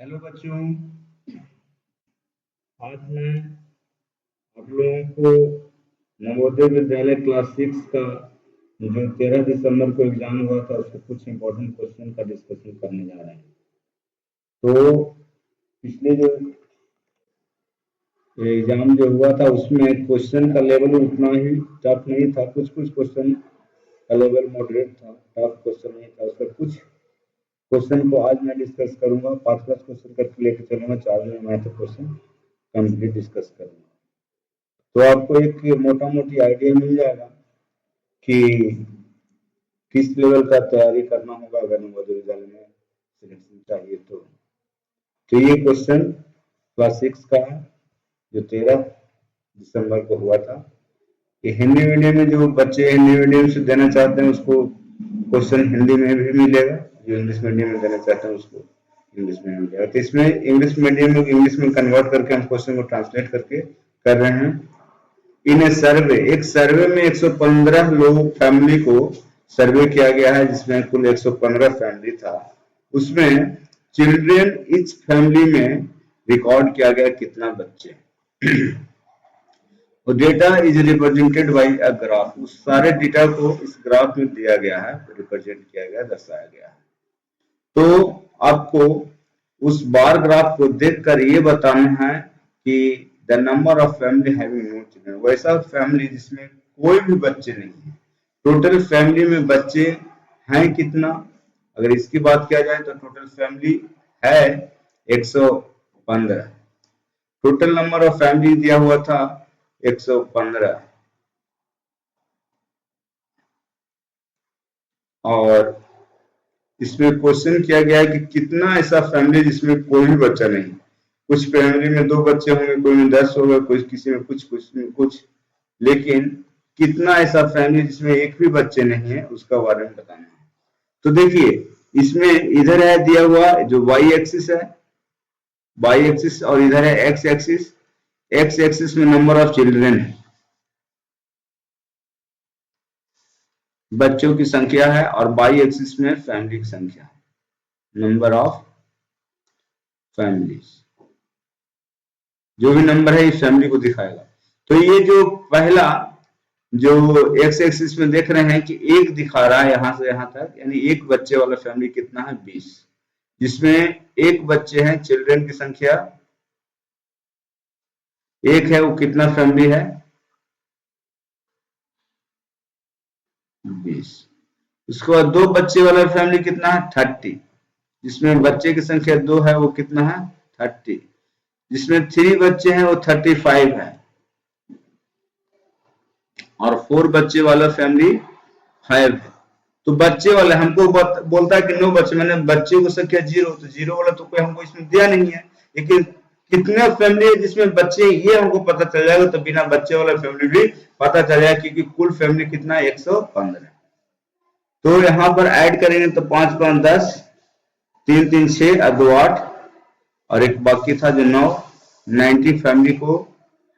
Hello बच्चों, आज मैं आप लोगों को नवोदय विद्यालय क्लास 6 का जो 13 दिसंबर को एग्जाम हुआ था उसके कुछ इम्पोर्टेंट क्वेश्चन का डिस्कशन करने जा रहे हैं। तो पिछले जो एग्जाम जो हुआ था उसमें क्वेश्चन का लेवल उतना ही टफ नहीं था, कुछ क्वेश्चन का लेवल मॉडरेट था, टफ क्वेश्चन नहीं था। उसका कुछ क्वेश्चन को आज मैं डिस्कस करूंगा, 5 क्वेश्चन करके लेके चलूंगा, 4 दिन में तो क्वेश्चन कंप्लीट डिस्कस करूंगा। तो आपको एक मोटा मोटी आइडिया मिल जाएगा कि किस लेवल का तैयारी करना होगा अगर नवोदय विद्यालय में सिलेक्शन चाहिए तो ये क्वेश्चन क्लास 6 का है जो 13 दिसंबर को हुआ था। ये हिंदी मीडियम में जो बच्चे हिंदी मीडियम से देना चाहते हैं उसको क्वेश्चन हिंदी में भी मिलेगा, जो इंग्लिश मीडियम में देना चाहते हैं उसको इंग्लिश में मिलेगा। तो इसमें इंग्लिश मीडियम में इंग्लिश में कन्वर्ट करके हम क्वेश्चन को ट्रांसलेट करके कर रहे हैं। इन सर्वे, एक सर्वे में 115 लोग फैमिली को सर्वे किया गया है, जिसमें कुल 115 फैमिली था। उसमें चिल्ड्रेन इच फैमिली में रिकॉर्ड किया गया कितना बच्चे और data is represented by a graph. उस सारे डेटा को इस ग्राफ में दिया गया है, रिप्रेजेंट किया गया, दर्शाया गया है। तो आपको उस बार ग्राफ को देखकर ये बताना है कि the number of family having no children, वैसा फैमिली जिसमें कोई भी बच्चे नहीं है। टोटल फैमिली में बच्चे हैं कितना, अगर इसकी बात किया जाए तो टोटल फैमिली है 115। टोटल नंबर ऑफ फैमिली दिया हुआ था 115 और इसमें क्वेश्चन किया गया है कि कितना ऐसा फैमिली जिसमें कोई भी बच्चा नहीं। कुछ फैमिली में 2 बच्चे होंगे, कोई में 10 होगा, कुछ किसी में कुछ में कुछ, लेकिन कितना ऐसा फैमिली जिसमें एक भी बच्चे नहीं है उसका बारे में बताना है। तो देखिए इसमें इधर है दिया हुआ जो वाई एक्सिस है, वाई एक्सिस, और इधर है एक्स एक्सिस। एक्स एक्सिस में नंबर ऑफ चिल्ड्रन है, बच्चों की संख्या है, और वाई एक्सिस में फैमिली की संख्या है, नंबर ऑफ फैमिलीज। जो भी नंबर है इस फैमिली को दिखाएगा। तो ये जो पहला जो एक्स एक्सिस में देख रहे हैं कि एक दिखा रहा है यहां से यहां तक, यानी एक बच्चे वाला फैमिली कितना है 20, जिसमें एक बच्चे हैं, चिल्ड्रन की संख्या एक है, वो कितना फैमिली है 20। उसके बाद 2 बच्चे वाला फैमिली कितना है 30, जिसमें बच्चे की संख्या 2 है, वो कितना है 30। जिसमें 3 बच्चे हैं वो 35 है, और 4 बच्चे वाला फैमिली 5 है। तो बच्चे वाले हमको बोलता है कि 9 बच्चे, मैंने बच्चे को संख्या 0, तो 0 वाला तो कोई हमको इसमें दिया नहीं है, लेकिन कितने फैमिली है जिसमें बच्चे, ये हमको पता चल जाएगा। तो बिना बच्चे वाला फैमिली भी पता चल जाएगा, क्योंकि कुल फैमिली कितना है 115। तो यहाँ पर ऐड करेंगे तो 5 5 10, 3 3 6 और 2 8, और एक बाकी था जो 9, 90 फैमिली को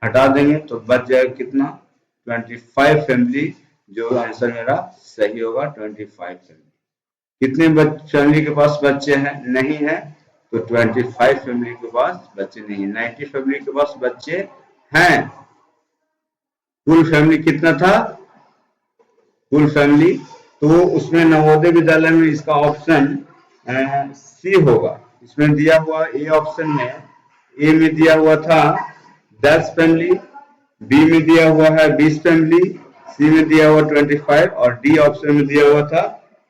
हटा देंगे तो बच जाएगा कितना 25 फैमिली। जो आंसर मेरा सही होगा 25 फैमिली। कितने फैमिली के पास बच्चे हैं नहीं है, तो 25 फैमिली के पास बच्चे नहीं है। 90 फैमिली के पास बच्चे हैं। कुल फैमिली कितना था, कुल फैमिली, तो उसमें नवोदय विद्यालय में इसका ऑप्शन सी होगा। इसमें दिया हुआ ए ऑप्शन में, ए में दिया हुआ था 10 फैमिली, बी में दिया हुआ है 20 फैमिली, सी में दिया हुआ 25 और डी ऑप्शन में दिया हुआ था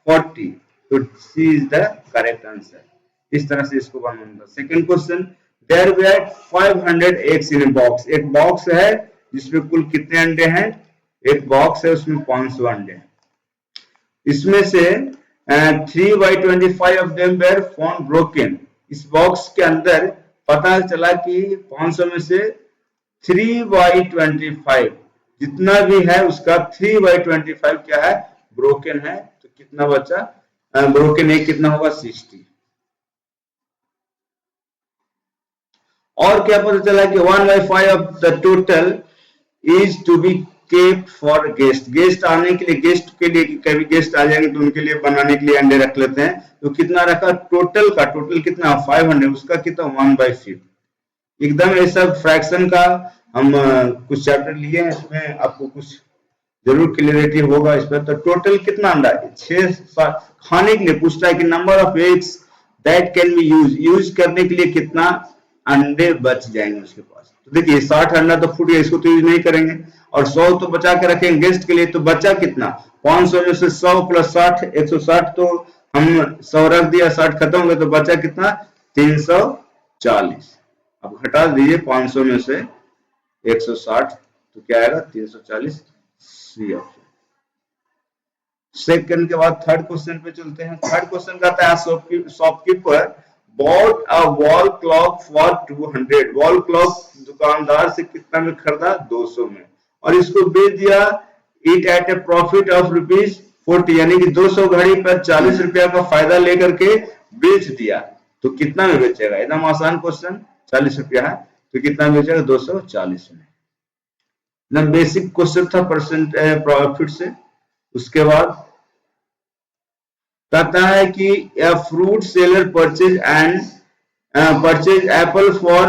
40। तो C is the correct answer. इस तरह से इसको बनाना था। Second question, there were 500 eggs in a box. एक बॉक्स है जिसमें कुल कितने अंडे हैं, एक बॉक्स है उसमें 500 अंडे हैं। इसमें से 3/25 of them were found broken. इस बॉक्स के अंदर पता चला कि 500 में से 3/25 जितना भी है उसका 3/25 क्या है ब्रोकन है। तो कितना बचा ब्रोकन एक कितना होगा 60। और क्या पता चला कि 1/5 of the total is to be kept for guest, guest आने के लिए, गेस्ट के लिए कभी गेस्ट आ जाएंगे तो उनके लिए बनाने के लिए अंडे रख लेते हैं। तो कितना रखा टोटल का, टोटल कितना 500, उसका कितना 1/5। एकदम ऐसा फ्रैक्शन का हम कुछ चैप्टर लिए हैं, इसमें आपको कुछ जरूर क्लियरिटी होगा इस पर। तो टोटल कितना अंडा, 6 खाने के लिए पूछता है कि number of eggs that can be use करने के लिए कितना अंडे बच जाएंगे उसके पास। तो देखिए 60 अंडा तो फूट गया, इसको तो यूज नहीं करेंगे, और 100 तो बचा के रखेंगे गेस्ट के लिए। तो बचा कितना 500 में से 100 प्लस 60 160, तो हम 100 रख दिया, 60 खत्म हो गया, तो बचा कितना 340। अब घटा दीजिए 500 में से 160, तो क्या आएगा 340, सी ऑप्शन। सेकंड के बाद थर्ड क्वेश्चन पे चलते हैं। थर्ड क्वेश्चन कहता है shopkeeper bought a wall clock for 200, wall clock दुकानदार से कितना में खरीदा 200 में, और इसको बेच दिया it at A profit of ₹40, यानी कि 200 घड़ी पर 40 रुपया का फायदा लेकर के बेच दिया। तो कितना में बेचेगा, एकदम आसान क्वेश्चन, 40 रुपया है तो कितना में बेचेगा 240 में। एकदम बेसिक क्वेश्चन था परसेंट प्रॉफिट से। उसके बाद कहता है कि a fruit seller purchase apple for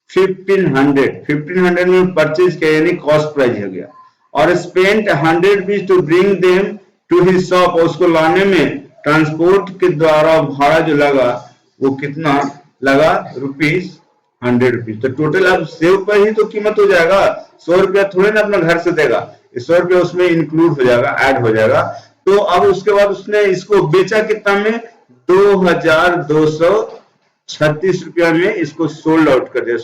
₹1500 में परचेज किया, यानी कॉस्ट प्राइस हो गया, और spent 100 rupees to bring them to his shop, और उसको लाने में ट्रांसपोर्ट के द्वारा भाड़ा जो लगा वो कितना लगा ₹100। तो टोटल अब सेव पर ही तो कीमत हो जाएगा, 100 रुपया थोड़े ना अपना घर से देगा, 100 रुपया उसमें इंक्लूड हो जाएगा, ऐड हो जाएगा। तो अब उसके बाद उसने इसको बेचा कितना में 2236 रुपया में इसको सोल्ड आउट कर दिया,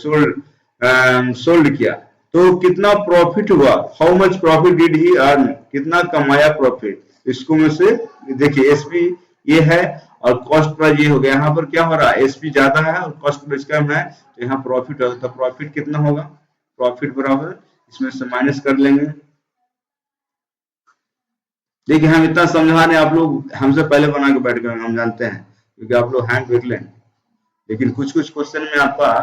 सोल्ड किया। तो कितना प्रॉफिट हुआ, how much profit did he earn, कितना कमाया प्रॉफिट, इसको में से देखिए एसपी ये है और कॉस्ट प्राइस ये हो गया। यहाँ पर क्या हो रहा है, एसपी ज्यादा है और कॉस्ट प्राइस कम है, तो यहाँ प्रॉफिट होगा। तो प्रॉफिट कितना होगा, प्रॉफिट बराबर इसमें से माइनस कर लेंगे। देखिए हम इतना समझा रहे, आप लोग हमसे पहले बना के बैठ गए, हम जानते हैं, क्योंकि आप लोग हैंड देख लें, लेकिन कुछ कुछ क्वेश्चन में आपका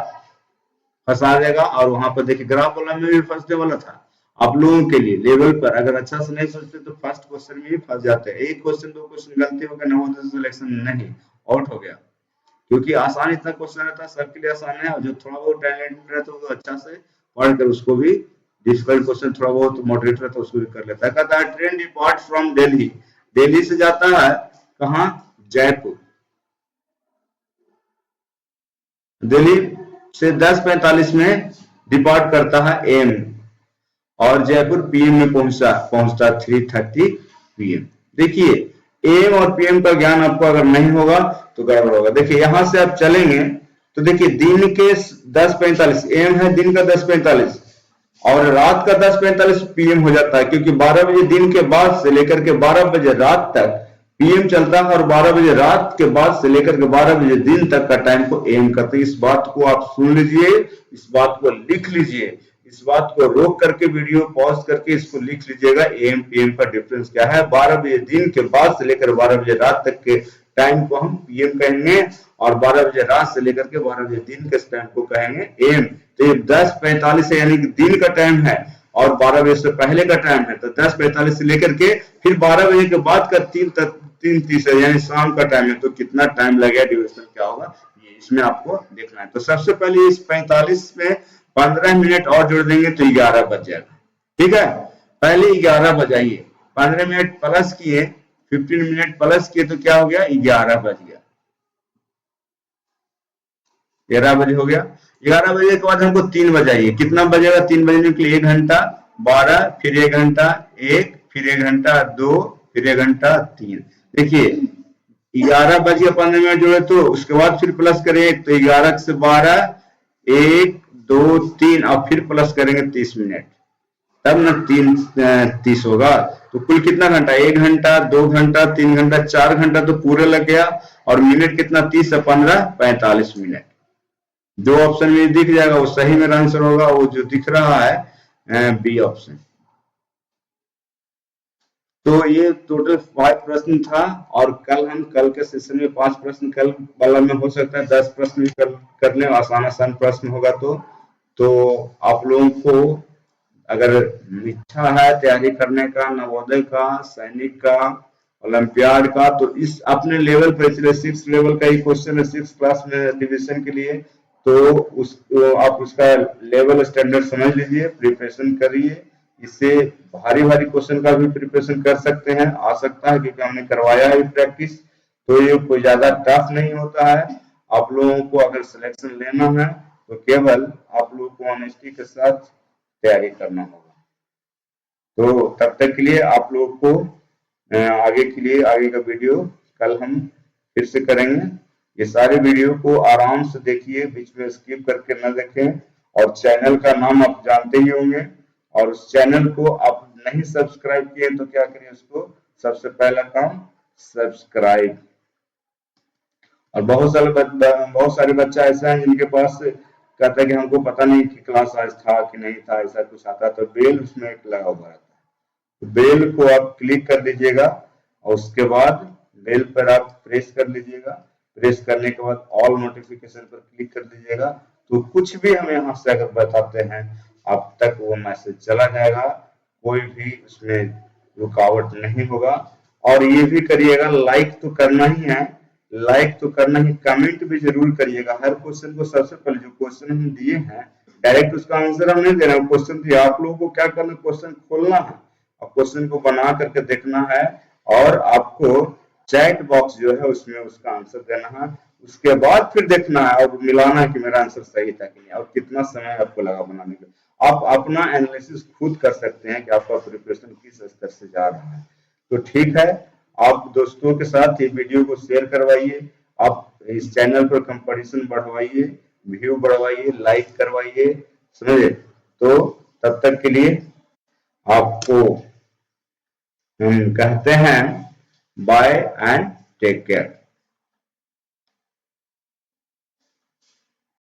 फंसा देगा। और वहां पर देखिए ग्राफ वाला में भी फंसने वाला था। आप लोगों के लिए लेवल पर अगर अच्छा से नहीं सोचते तो फर्स्ट क्वेश्चन में ही फंस जाते हैं। एक क्वेश्चन दो क्वेश्चन गलती हो गया, नवोदय सिलेक्शन नहीं, आउट हो गया। क्योंकि आसान इतना क्वेश्चन रहता है, सबके लिए आसान है, और जो थोड़ा बहुत टैलेंटेड रहता है वो अच्छा से पढ़कर उसको भी डिफिकल्ट क्वेश्चन थोड़ा बहुत मॉडरेट रहता है उसको भी कर लेता है। कहता है train depart from Delhi, Delhi से जाता है कहाँ, जयपुर। दिल्ली से 10:45 में डिपार्ट करता है एम, और जयपुर पीएम में पहुंचता 3:30 PM। देखिए एम और पीएम का ज्ञान आपको अगर नहीं होगा तो गड़बड़ होगा। देखिए यहां से आप चलेंगे तो देखिए दिन के 10:45, एम है दिन का 10:45, और रात का 10:45 PM हो जाता है, क्योंकि 12 बजे दिन के बाद से लेकर के 12 बजे रात तक PM चलता है, और 12 बजे रात के बाद से लेकर के 12 बजे दिन तक का टाइम को AM कहते हैं। इस बात को आप सुन लीजिए, इस बात को लिख लीजिए, इस बात को रोक करके वीडियो पॉज करके इसको लिख लीजिएगा, AM PM का डिफरेंस क्या है। 12 बजे दिन के बाद से लेकर 12 बजे रात तक के टाइम को हम PM कहेंगे, और 12 बजे रात से लेकर के 12 बजे दिन के टाइम को कहेंगे AM। तो ये 10:45 है, यानी कि दिन का टाइम है, और 12 बजे से पहले का टाइम है। तो 10:45 से लेकर के फिर 12 बजे के बाद का 3:30 है, यानी शाम का टाइम है। तो कितना टाइम लगेगा, ड्यूरेशन क्या होगा, ये इसमें आपको देखना है। तो सबसे पहले इस 45 में 15 मिनट और जोड़ देंगे तो 11 बज जाएगा। ठीक है, पहले 11 बजाइए, 15 मिनट प्लस किए, 15 मिनट प्लस किए तो क्या हो गया, 11 बज गया, 11 बजे हो गया। 11 बजे के बाद हमको 3 बजाइए, कितना बजेगा, 3 बजने के लिए 1 घंटा, 12, फिर 1 घंटा 1, फिर 1 घंटा 2, फिर 1 घंटा 3। देखिए 11 बज गया, 15 मिनट जोड़े तो उसके बाद फिर प्लस करें, तो 11 से 12, 1 2 3, और फिर प्लस करेंगे 30 मिनट, तब ना 3:30 होगा। तो कुल कितना घंटा, 1 घंटा 2 घंटा 3 घंटा 4 घंटा तो पूरे लग गया। और मिनट कितना, 30 से 15 45 मिनट। जो ऑप्शन में दिख जाएगा वो सही मेरा आंसर होगा, वो जो दिख रहा है बी ऑप्शन। तो ये टोटल 5 प्रश्न था, और कल के सेशन में 5 प्रश्न, कल वाला में हो सकता है 10 प्रश्न भी कर लें, आसान आसान प्रश्न होगा। तो आप लोगों को अगर इच्छा है तैयारी करने का, नवोदय का, सैनिक का, ओलंपियाड का, तो इस अपने लेवल पर, इसलिए 6 लेवल का ही क्वेश्चन है 6 क्लास में डिवीजन के लिए, तो आप उसका लेवल स्टैंडर्ड समझ लीजिए, प्रिपरेशन करिए। इससे भारी भारी क्वेश्चन का भी प्रिपरेशन कर सकते हैं, आ सकता है, क्योंकि हमने करवाया है प्रैक्टिस, तो ये कोई ज्यादा टफ नहीं होता है। आप लोगों को अगर सिलेक्शन लेना है तो केवल आप लोगों को ऑनेस्टी के साथ तैयारी करना होगा। तो तब तक के लिए आप लोगों को आगे के लिए आगे का वीडियो कल हम फिर से करेंगे। ये सारे वीडियो को आराम से देखिए, बीच में स्किप करके न देखें। और चैनल का नाम आप जानते ही होंगे, और उस चैनल को आप नहीं सब्सक्राइब किए तो क्या करिए, उसको सबसे पहला काम सब्सक्राइब। और बहुत सारे बच्चा ऐसे हैं जिनके पास कहता है कि हमको पता नहीं कि क्लास आज था कि नहीं था, ऐसा कुछ आता, तो बेल उसमें एक लगा हुआ रहता है, तो बेल को आप क्लिक कर दीजिएगा, और उसके बाद बेल पर आप प्रेस कर लीजिएगा। प्रेस करने के बाद ऑल नोटिफिकेशन पर क्लिक कर दीजिएगा, तो कुछ भी हम यहाँ से अगर बताते हैं आप तक वो मैसेज चला जाएगा, कोई भी उसमें रुकावट नहीं होगा। और ये भी करिएगा, लाइक तो करना ही है, लाइक तो करना ही, कमेंट भी जरूर करिएगा। हर क्वेश्चन को सबसे पहले जो क्वेश्चन हम दिए हैं डायरेक्ट उसका आंसर हम नहीं दे रहे हैं, क्वेश्चन दिया, आप लोगों को क्या करना, क्वेश्चन खोलना है और क्वेश्चन को बना करके देखना है, और आपको चैट बॉक्स जो है उसमें उसका आंसर देना है। उसके बाद फिर देखना है और मिलाना है कि मेरा आंसर सही था कि नहीं, और कितना समय आपको लगा बनाने के। आप अपना एनालिसिस खुद कर सकते हैं कि आपका प्रिपरेशन किस स्तर से जा रहा है। तो ठीक है, आप दोस्तों के साथ ये वीडियो को शेयर करवाइए, आप इस चैनल पर कंपटीशन बढ़वाइए, व्यू बढ़वाइए, लाइक करवाइए, समझे। तो तब तक के लिए आपको हम कहते हैं बाय एंड टेक केयर।